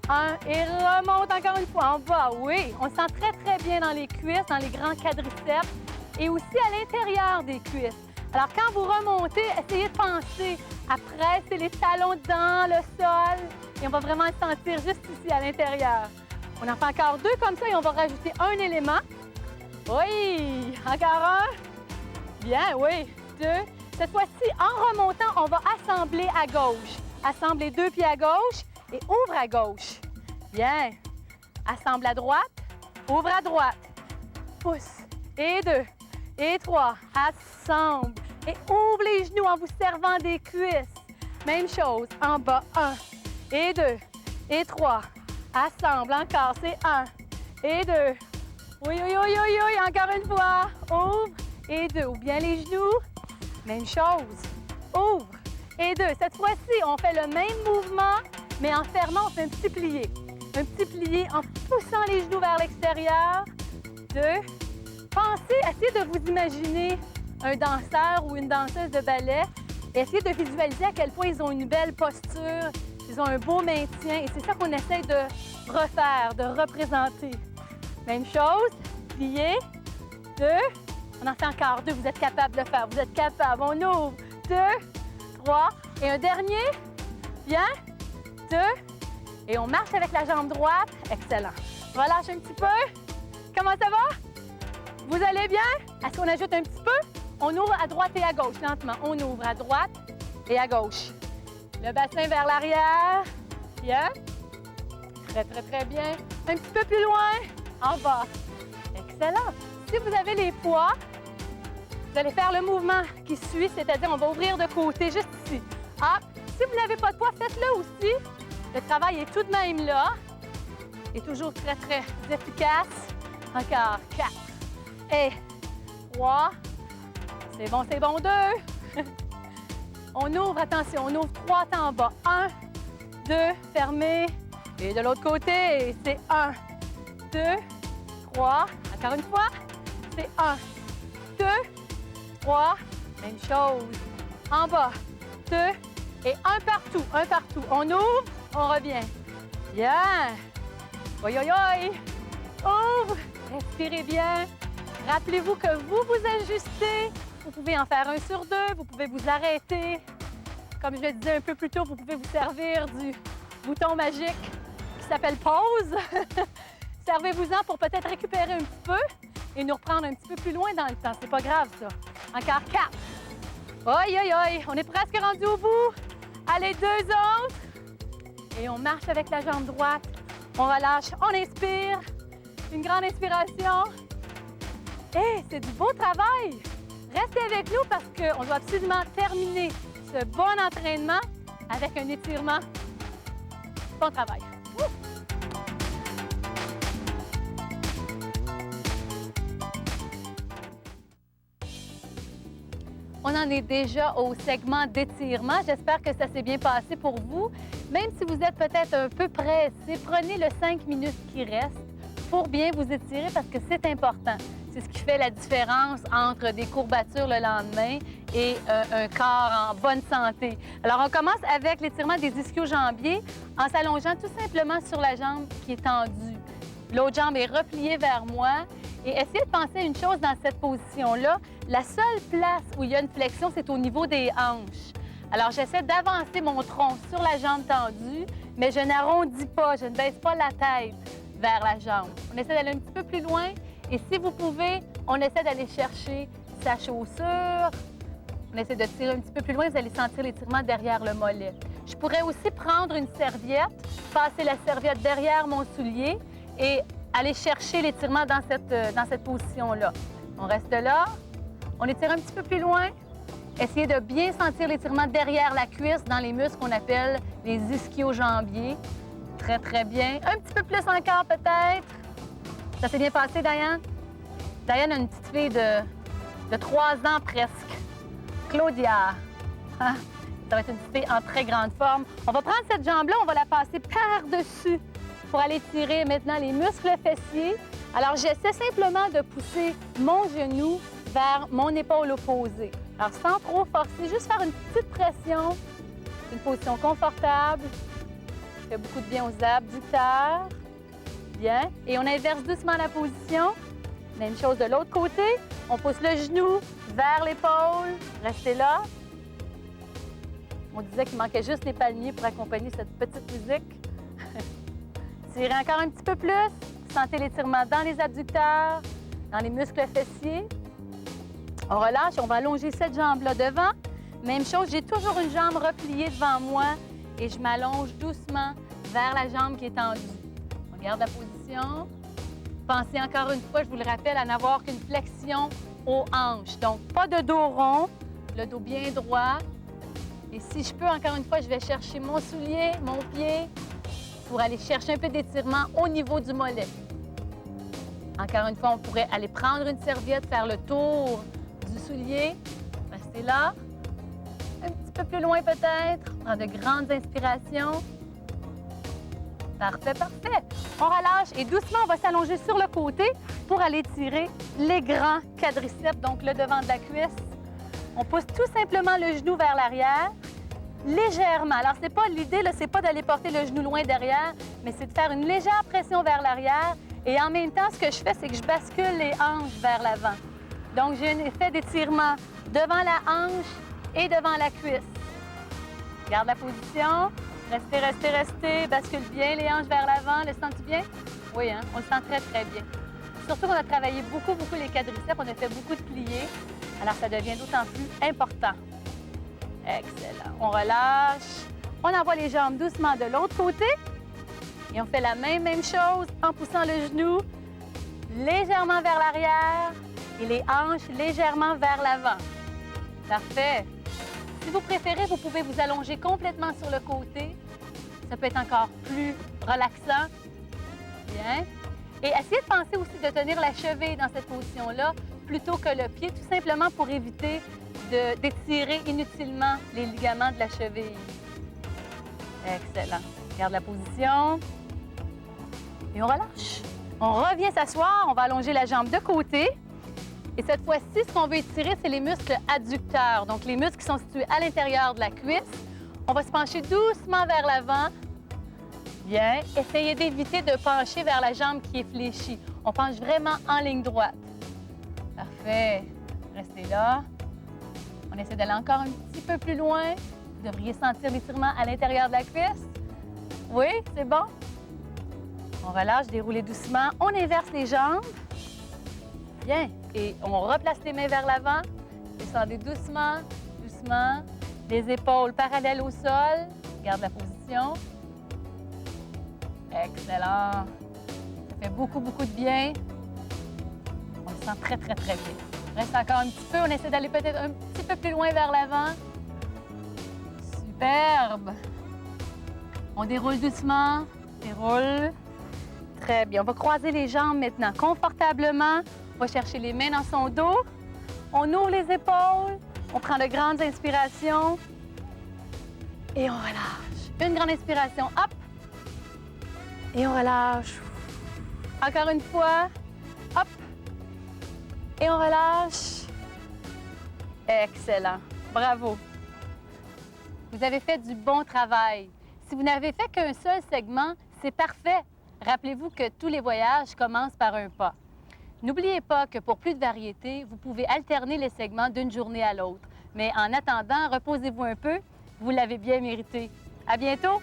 1, et remonte encore une fois en bas. Oui, on se sent très, très bien dans les cuisses, dans les grands quadriceps et aussi à l'intérieur des cuisses. Alors, quand vous remontez, essayez de penser à presser les talons dans le sol et on va vraiment le sentir juste ici à l'intérieur. On en fait encore 2 comme ça et on va rajouter un élément. Oui, encore un. Bien, oui, 2. Cette fois-ci, en remontant, on va assembler à gauche. Assemble les 2 pieds à gauche et ouvre à gauche. Bien. Assemble à droite, ouvre à droite. Pousse. Et 2. Et 3. Assemble. Et ouvre les genoux en vous servant des cuisses. Même chose. En bas, 1. Et 2. Et 3. Assemble encore. C'est 1. Et 2. Oui, oui, oui, oui, oui. Encore une fois. Ouvre. Et 2. Ouvre bien les genoux. Même chose. Ouvre. Et 2. Cette fois-ci, on fait le même mouvement, mais en fermant, on fait un petit plié. Un petit plié en poussant les genoux vers l'extérieur. 2. Pensez, essayez de vous imaginer un danseur ou une danseuse de ballet. Essayez de visualiser à quel point ils ont une belle posture, ils ont un beau maintien. Et c'est ça qu'on essaie de refaire, de représenter. Même chose. Plié. 2. On en fait encore 2. Vous êtes capable de le faire. Vous êtes capable. On ouvre. 2, 3. Et un dernier. Bien. 2. Et on marche avec la jambe droite. Excellent. Relâche un petit peu. Comment ça va? Vous allez bien? Est-ce qu'on ajoute un petit peu? On ouvre à droite et à gauche, lentement. On ouvre à droite et à gauche. Le bassin vers l'arrière. Bien. Très, très, très bien. Un petit peu plus loin. En bas. Excellent. Si vous avez les poids, vous allez faire le mouvement qui suit, c'est-à-dire on va ouvrir de côté, juste ici. Hop. Si vous n'avez pas de poids, faites-le aussi. Le travail est tout de même là. Et toujours très, très efficace. Encore 4. Et 3. C'est bon, 2. On ouvre, attention, on ouvre 3 temps en bas. 1, 2, fermé. Et de l'autre côté, c'est 1, 2, 3. Encore une fois, c'est 1, 2, 3. Même chose. En bas, 2 et 1 partout, 1 partout. On ouvre, on revient. Bien. Oi, oi, oi. Ouvre. Respirez bien. Rappelez-vous que vous vous ajustez. Vous pouvez en faire 1 sur 2. Vous pouvez vous arrêter. Comme je le disais un peu plus tôt, vous pouvez vous servir du bouton magique qui s'appelle pause. Servez-vous-en pour peut-être récupérer un petit peu et nous reprendre un petit peu plus loin dans le temps. C'est pas grave, ça. Encore 4. Oi, oi, oi. On est presque rendu au bout. Allez, 2 autres. Et on marche avec la jambe droite. On relâche. On inspire. Une grande inspiration. Et c'est du beau travail. Restez avec nous parce qu'on doit absolument terminer ce bon entraînement avec un étirement. Bon travail. Ouh. On en est déjà au segment d'étirement. J'espère que ça s'est bien passé pour vous. Même si vous êtes peut-être un peu pressé, prenez le 5 minutes qui reste pour bien vous étirer parce que c'est important. C'est ce qui fait la différence entre des courbatures le lendemain et un corps en bonne santé. Alors, on commence avec l'étirement des ischio-jambiers en s'allongeant tout simplement sur la jambe qui est tendue. L'autre jambe est repliée vers moi. Et essayez de penser à une chose dans cette position-là. La seule place où il y a une flexion, c'est au niveau des hanches. Alors, j'essaie d'avancer mon tronc sur la jambe tendue, mais je n'arrondis pas, je ne baisse pas la tête vers la jambe. On essaie d'aller un petit peu plus loin. Et si vous pouvez, on essaie d'aller chercher sa chaussure. On essaie de tirer un petit peu plus loin, vous allez sentir l'étirement derrière le mollet. Je pourrais aussi prendre une serviette, passer la serviette derrière mon soulier et aller chercher l'étirement dans cette position-là. On reste là, on étire un petit peu plus loin. Essayez de bien sentir l'étirement derrière la cuisse dans les muscles qu'on appelle les ischio-jambiers. Très, très bien. Un petit peu plus encore peut-être. Ça s'est bien passé, Diane? Diane a une petite fille de 3 ans presque. Claudia. Hein? Ça va être une petite fille en très grande forme. On va prendre cette jambe-là, on va la passer par-dessus pour aller tirer maintenant les muscles fessiers. Alors, j'essaie simplement de pousser mon genou vers mon épaule opposée. Alors, sans trop forcer, juste faire une petite pression. Une position confortable. Ça fait beaucoup de bien aux abducteurs. Bien. Et on inverse doucement la position. Même chose de l'autre côté. On pousse le genou vers l'épaule. Restez là. On disait qu'il manquait juste les palmiers pour accompagner cette petite musique. Tirez encore un petit peu plus. Sentez l'étirement dans les adducteurs, dans les muscles fessiers. On relâche, on va allonger cette jambe-là devant. Même chose, j'ai toujours une jambe repliée devant moi et je m'allonge doucement vers la jambe qui est tendue. On garde la position. Pensez encore une fois, je vous le rappelle, à n'avoir qu'une flexion aux hanches. Donc, pas de dos rond, le dos bien droit. Et si je peux, encore une fois, je vais chercher mon soulier, mon pied, pour aller chercher un peu d'étirement au niveau du mollet. Encore une fois, on pourrait aller prendre une serviette, faire le tour du soulier. Restez là. Un petit peu plus loin peut-être. Prendre de grandes inspirations. Parfait, parfait. On relâche et doucement, on va s'allonger sur le côté pour aller tirer les grands quadriceps, donc le devant de la cuisse. On pousse tout simplement le genou vers l'arrière, légèrement. Alors, c'est pas l'idée, là, c'est pas d'aller porter le genou loin derrière, mais c'est de faire une légère pression vers l'arrière. Et en même temps, ce que je fais, c'est que je bascule les hanches vers l'avant. Donc, j'ai un effet d'étirement devant la hanche et devant la cuisse. Garde la position. Restez, restez, restez. Bascule bien les hanches vers l'avant. Le sens-tu bien? Oui, hein? On le sent très, très bien. Surtout qu'on a travaillé beaucoup, beaucoup les quadriceps. On a fait beaucoup de pliés. Alors, ça devient d'autant plus important. Excellent. On relâche. On envoie les jambes doucement de l'autre côté. Et on fait la même chose en poussant le genou légèrement vers l'arrière et les hanches légèrement vers l'avant. Parfait. Si vous préférez, vous pouvez vous allonger complètement sur le côté. Ça peut être encore plus relaxant. Bien. Et essayez de penser aussi de tenir la cheville dans cette position-là plutôt que le pied, tout simplement pour éviter d'étirer inutilement les ligaments de la cheville. Excellent. Garde la position. Et on relâche. On revient s'asseoir, on va allonger la jambe de côté. Et cette fois-ci, ce qu'on veut étirer, c'est les muscles adducteurs, donc les muscles qui sont situés à l'intérieur de la cuisse. On va se pencher doucement vers l'avant. Bien. Essayez d'éviter de pencher vers la jambe qui est fléchie. On penche vraiment en ligne droite. Parfait. Restez là. On essaie d'aller encore un petit peu plus loin. Vous devriez sentir l'étirement à l'intérieur de la cuisse. Oui, c'est bon. On relâche, déroulez doucement. On inverse les jambes. Bien. Et on replace les mains vers l'avant. Descendez doucement, doucement. Les épaules parallèles au sol. Garde la position. Excellent. Ça fait beaucoup, beaucoup de bien. On le sent très, très, très bien. Reste encore un petit peu. On essaie d'aller peut-être un petit peu plus loin vers l'avant. Superbe. On déroule doucement. Déroule. Très bien. On va croiser les jambes maintenant confortablement. On va chercher les mains dans son dos. On ouvre les épaules. On prend de grandes inspirations. Et on relâche. Une grande inspiration. Hop. Et on relâche. Encore une fois. Hop. Et on relâche. Excellent. Bravo. Vous avez fait du bon travail. Si vous n'avez fait qu'un seul segment, c'est parfait. Rappelez-vous que tous les voyages commencent par un pas. N'oubliez pas que pour plus de variété, vous pouvez alterner les segments d'une journée à l'autre. Mais en attendant, reposez-vous un peu. Vous l'avez bien mérité. À bientôt!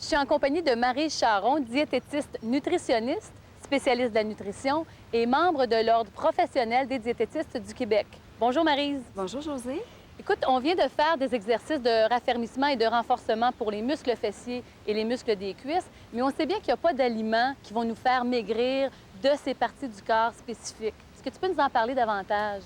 Je suis en compagnie de Maryse Charon, diététiste nutritionniste, spécialiste de la nutrition et membre de l'Ordre professionnel des diététistes du Québec. Bonjour Maryse. Bonjour Josée. Écoute, on vient de faire des exercices de raffermissement et de renforcement pour les muscles fessiers et les muscles des cuisses, mais on sait bien qu'il n'y a pas d'aliments qui vont nous faire maigrir de ces parties du corps spécifiques. Est-ce que tu peux nous en parler davantage?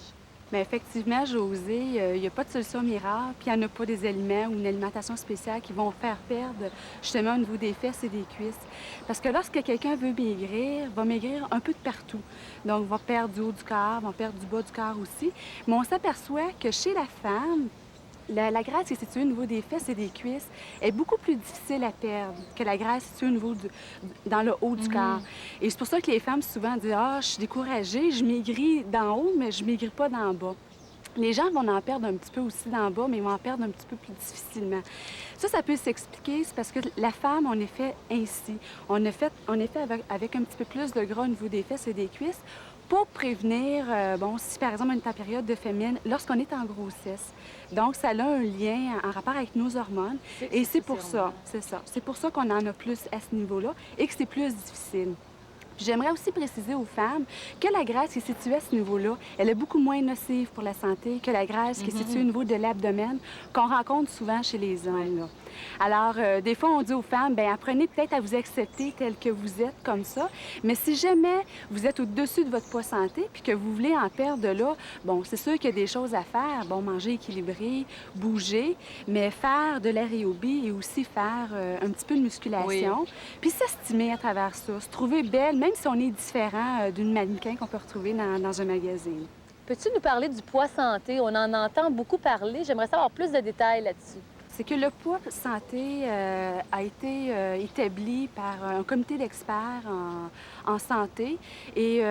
Bien, effectivement, Josée, il n'y a pas de solution miracle, puis il n'y en a pas des aliments ou une alimentation spéciale qui vont faire perdre justement au niveau des fesses et des cuisses. Parce que lorsque quelqu'un veut maigrir, va maigrir un peu de partout. Donc, va perdre du haut du corps, va perdre du bas du corps aussi. Mais on s'aperçoit que chez la femme, la graisse qui est située au niveau des fesses et des cuisses est beaucoup plus difficile à perdre que la graisse située au niveau dans le haut du corps. Et c'est pour ça que les femmes souvent disent « Ah, je suis découragée, je maigris d'en haut, mais je maigris pas d'en bas ». Les gens vont en perdre un petit peu aussi d'en bas, mais ils vont en perdre un petit peu plus difficilement. Ça peut s'expliquer, c'est parce que la femme, on est fait ainsi. On est fait avec un petit peu plus de gras au niveau des fesses et des cuisses pour prévenir, si par exemple on est en période de féminin, lorsqu'on est en grossesse. Donc, ça a un lien en rapport avec nos hormones. Et c'est pour ça, c'est pour ça qu'on en a plus à ce niveau-là et que c'est plus difficile. J'aimerais aussi préciser aux femmes que la graisse qui est située à ce niveau-là, elle est beaucoup moins nocive pour la santé que la graisse qui est située au niveau de l'abdomen qu'on rencontre souvent chez les hommes. Là. Alors, des fois, on dit aux femmes, bien, apprenez peut-être à vous accepter tel que vous êtes comme ça, mais si jamais vous êtes au-dessus de votre poids santé puis que vous voulez en perdre de là, bon, c'est sûr qu'il y a des choses à faire. Bon, manger équilibré, bouger, mais faire de l'aérobie et aussi faire un petit peu de musculation. Puis s'estimer à travers ça, se trouver belle, même si on est différent d'une mannequin qu'on peut retrouver dans un magazine. Peux-tu nous parler du poids santé? On en entend beaucoup parler. J'aimerais savoir plus de détails là-dessus. C'est que le poids santé a été établi par un comité d'experts en santé et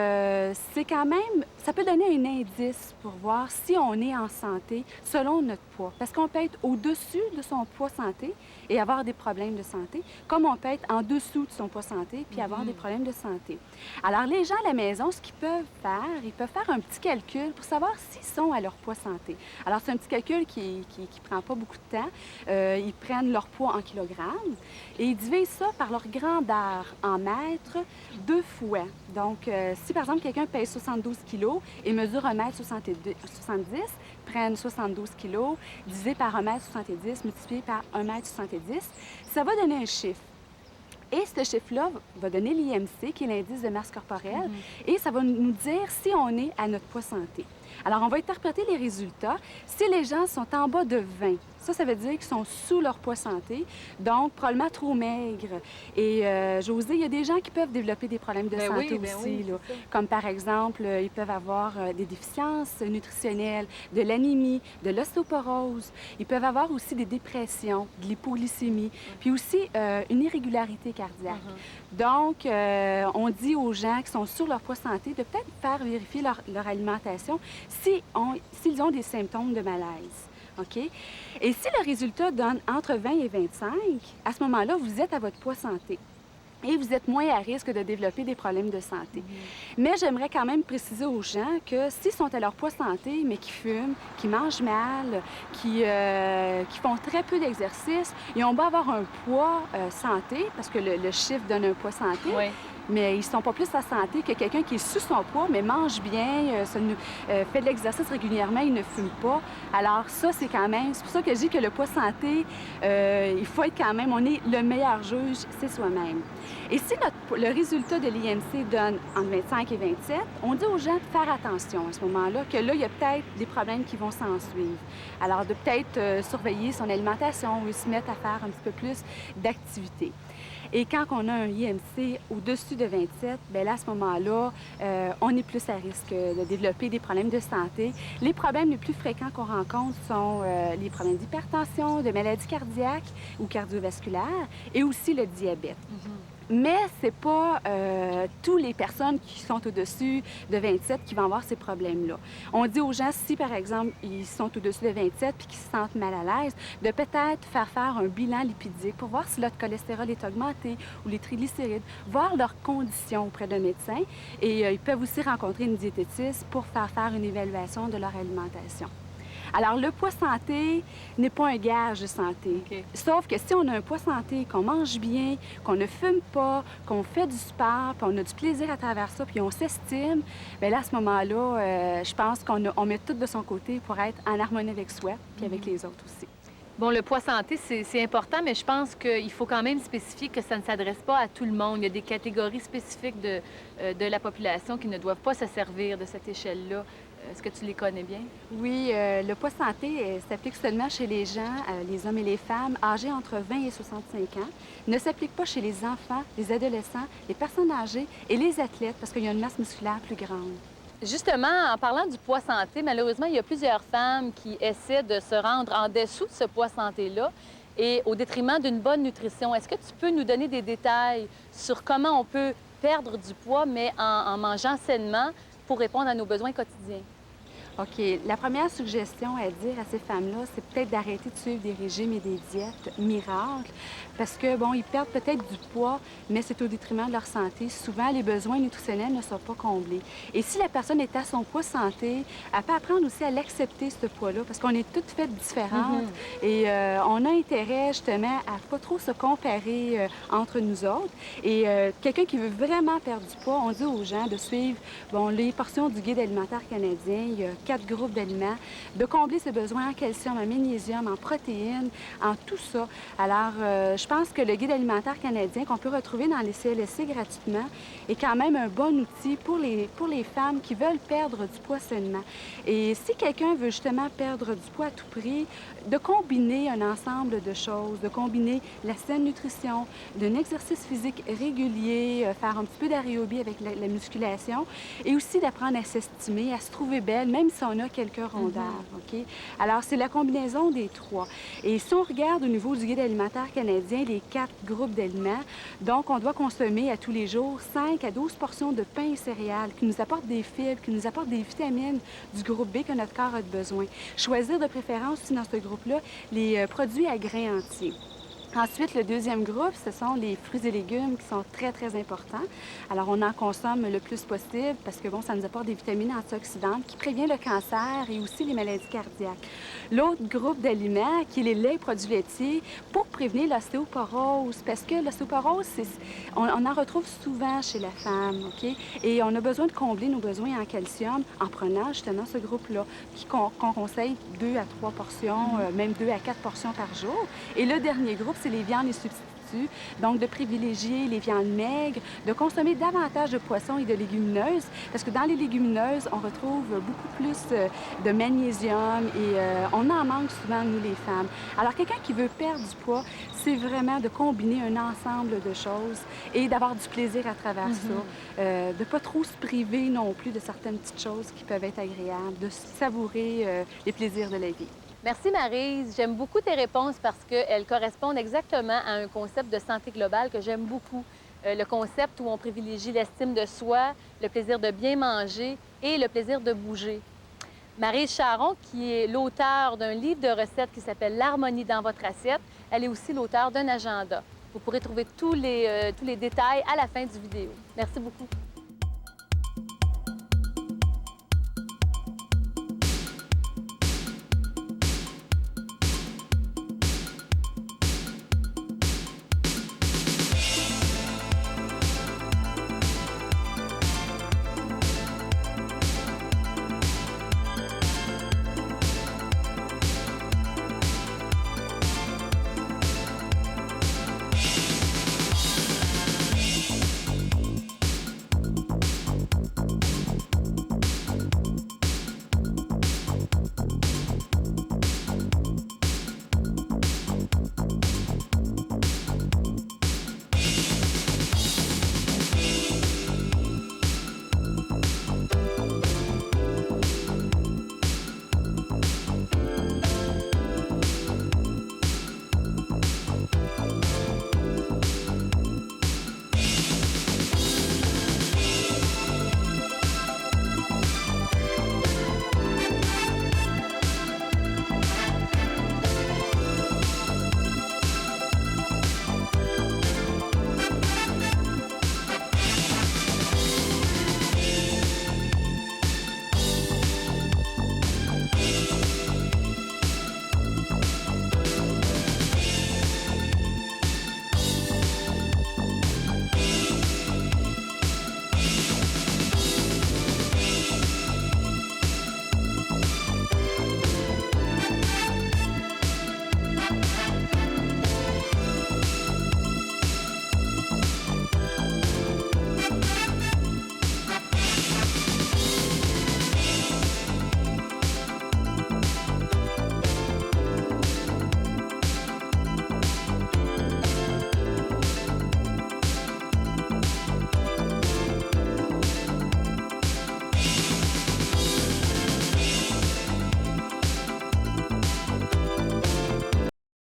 c'est quand même, ça peut donner un indice pour voir si on est en santé selon notre poids. Parce qu'on peut être au-dessus de son poids santé et avoir des problèmes de santé, comme on peut être en dessous de son poids santé puis avoir des problèmes de santé. Alors, les gens à la maison, ce qu'ils peuvent faire, ils peuvent faire un petit calcul pour savoir s'ils sont à leur poids santé. Alors, c'est un petit calcul qui prend pas beaucoup de temps. Ils prennent leur poids en kilogrammes et ils divisent ça par leur grandeur en mètres 2 fois. Donc, si par exemple quelqu'un pèse 72 kg et mesure 1,70 m, prennent 72 kg, divisé par 1,70 m, multiplié par 1,70 m, ça va donner un chiffre. Et ce chiffre-là va donner l'IMC, qui est l'indice de masse corporelle, et ça va nous dire si on est à notre poids santé. Alors, on va interpréter les résultats. Si les gens sont en bas de 20, ça veut dire qu'ils sont sous leur poids santé, donc probablement trop maigres. Et Josée, il y a des gens qui peuvent développer des problèmes de santé aussi, là, comme par exemple, ils peuvent avoir des déficiences nutritionnelles, de l'anémie, de l'ostéoporose. Ils peuvent avoir aussi des dépressions, de l'hypoglycémie, puis aussi une irrégularité cardiaque. Donc, on dit aux gens qui sont sur leur poids santé de peut-être faire vérifier leur alimentation s'ils ont des symptômes de malaise. OK? Et si le résultat donne entre 20 et 25, à ce moment-là, vous êtes à votre poids santé. Et vous êtes moins à risque de développer des problèmes de santé. Mais j'aimerais quand même préciser aux gens que s'ils sont à leur poids santé, mais qui fument, qui mangent mal, qui font très peu d'exercice, ils ont beau avoir un poids santé, parce que le chiffre donne un poids santé, mais ils ne sont pas plus à santé que quelqu'un qui est sous son poids, mais mange bien, fait de l'exercice régulièrement, il ne fume pas. Alors ça, c'est quand même... C'est pour ça que je dis que le poids santé, il faut être quand même... On est le meilleur juge, c'est soi-même. Et si le résultat de l'IMC donne entre 25 et 27, on dit aux gens de faire attention à ce moment-là, que là, il y a peut-être des problèmes qui vont s'en suivre. Alors, de peut-être surveiller son alimentation ou se mettre à faire un petit peu plus d'activité. Et quand on a un IMC au-dessus au-dessus de 27, bien là, à ce moment-là, on est plus à risque de développer des problèmes de santé. Les problèmes les plus fréquents qu'on rencontre sont les problèmes d'hypertension, de maladies cardiaques ou cardiovasculaires et aussi le diabète. Mais ce n'est pas toutes les personnes qui sont au-dessus de 27 qui vont avoir ces problèmes-là. On dit aux gens, si par exemple, ils sont au-dessus de 27 puis qu'ils se sentent mal à l'aise, de peut-être faire un bilan lipidique pour voir si leur cholestérol est augmenté ou les triglycérides, voir leurs conditions auprès d'un médecin. Et ils peuvent aussi rencontrer une diététiste pour faire une évaluation de leur alimentation. Alors, le poids santé n'est pas un gage de santé. Okay. Sauf que si on a un poids santé, qu'on mange bien, qu'on ne fume pas, qu'on fait du sport, puis on a du plaisir à travers ça, puis on s'estime, bien là, à ce moment-là, je pense qu'on met tout de son côté pour être en harmonie avec soi, puis avec les autres aussi. Bon, le poids santé, c'est important, mais je pense qu'il faut quand même spécifier que ça ne s'adresse pas à tout le monde. Il y a des catégories spécifiques de la population qui ne doivent pas se servir de cette échelle-là. Est-ce que tu les connais bien? Oui, le poids santé s'applique seulement chez les gens, les hommes et les femmes, âgés entre 20 et 65 ans. Il ne s'applique pas chez les enfants, les adolescents, les personnes âgées et les athlètes parce qu'il y a une masse musculaire plus grande. Justement, en parlant du poids santé, malheureusement, il y a plusieurs femmes qui essaient de se rendre en dessous de ce poids santé-là et au détriment d'une bonne nutrition. Est-ce que tu peux nous donner des détails sur comment on peut perdre du poids, mais en mangeant sainement pour répondre à nos besoins quotidiens? OK. La première suggestion à dire à ces femmes-là, c'est peut-être d'arrêter de suivre des régimes et des diètes miracles parce que, bon, ils perdent peut-être du poids, mais c'est au détriment de leur santé. Souvent, les besoins nutritionnels ne sont pas comblés. Et si la personne est à son poids santé, elle peut apprendre aussi à l'accepter, ce poids-là, parce qu'on est toutes faites différentes. Et on a intérêt, justement, à pas trop se comparer entre nous autres. Et quelqu'un qui veut vraiment perdre du poids, on dit aux gens de suivre, bon, les portions du Guide alimentaire canadien. Il y a 4 groupes d'aliments, de combler ses besoins en calcium, en magnésium, en protéines, en tout ça. Alors, je pense que le Guide alimentaire canadien qu'on peut retrouver dans les CLSC gratuitement est quand même un bon outil pour les femmes qui veulent perdre du poids sainement. Et si quelqu'un veut justement perdre du poids à tout prix, de combiner un ensemble de choses, de combiner la saine nutrition, d'un exercice physique régulier, faire un petit peu d'aérobie avec la musculation et aussi d'apprendre à s'estimer, à se trouver belle, même si on a quelques rondeurs, OK? Alors, c'est la combinaison des trois. Et si on regarde au niveau du Guide alimentaire canadien, les 4 groupes d'aliments, donc on doit consommer à tous les jours 5 à 12 portions de pain et céréales qui nous apportent des fibres, qui nous apportent des vitamines du groupe B que notre corps a besoin. Choisir de préférence aussi dans ce groupe-là les produits à grains entiers. Ensuite, le deuxième groupe, ce sont les fruits et légumes qui sont très, très importants. Alors, on en consomme le plus possible parce que, bon, ça nous apporte des vitamines antioxydantes qui préviennent le cancer et aussi les maladies cardiaques. L'autre groupe d'aliments, qui est les laits et produits laitiers, pour prévenir l'ostéoporose, parce que l'ostéoporose, on en retrouve souvent chez la femme, OK? Et on a besoin de combler nos besoins en calcium en prenant justement ce groupe-là, qu'on conseille 2 à 3 portions, même 2 à 4 portions par jour. Et le dernier groupe, c'est les viandes et substituts, donc de privilégier les viandes maigres, de consommer davantage de poissons et de légumineuses, parce que dans les légumineuses, on retrouve beaucoup plus de magnésium et on en manque souvent, nous, les femmes. Alors, quelqu'un qui veut perdre du poids, c'est vraiment de combiner un ensemble de choses et d'avoir du plaisir à travers ça, de ne pas trop se priver non plus de certaines petites choses qui peuvent être agréables, de savourer les plaisirs de la vie. Merci, Maryse. J'aime beaucoup tes réponses parce qu'elles correspondent exactement à un concept de santé globale que j'aime beaucoup. Le concept où on privilégie l'estime de soi, le plaisir de bien manger et le plaisir de bouger. Maryse Charron, qui est l'auteure d'un livre de recettes qui s'appelle L'harmonie dans votre assiette, elle est aussi l'auteure d'un agenda. Vous pourrez trouver tous les détails à la fin du vidéo. Merci beaucoup. Bye!